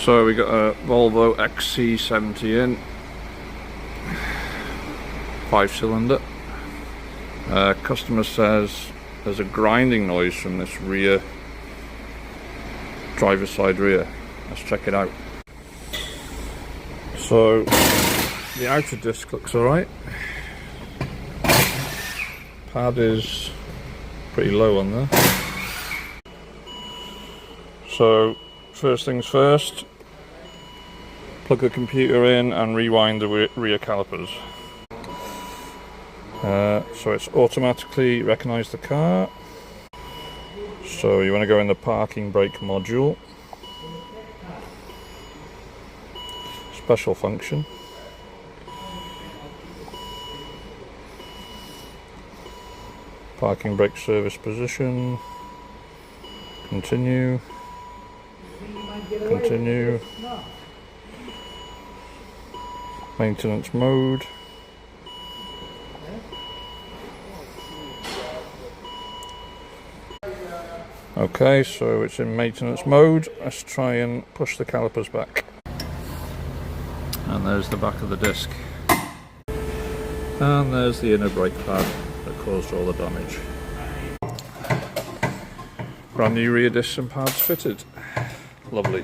So we got a Volvo XC70 in, 5-cylinder. Customer says there's a grinding noise from this rear, driver's side rear. Let's check it out. So the outer disc looks alright. Pad is pretty low on there. So first things first, plug the computer in and rewind the rear calipers. So it's automatically recognised the car. So you want to go in the parking brake module, special function. Parking brake service position, continue, continue, maintenance mode, okay, so it's in maintenance mode. Let's try and push the calipers back. And there's the back of the disc. And there's the inner brake pad that caused all the damage. Brand new rear discs and pads fitted. Lovely.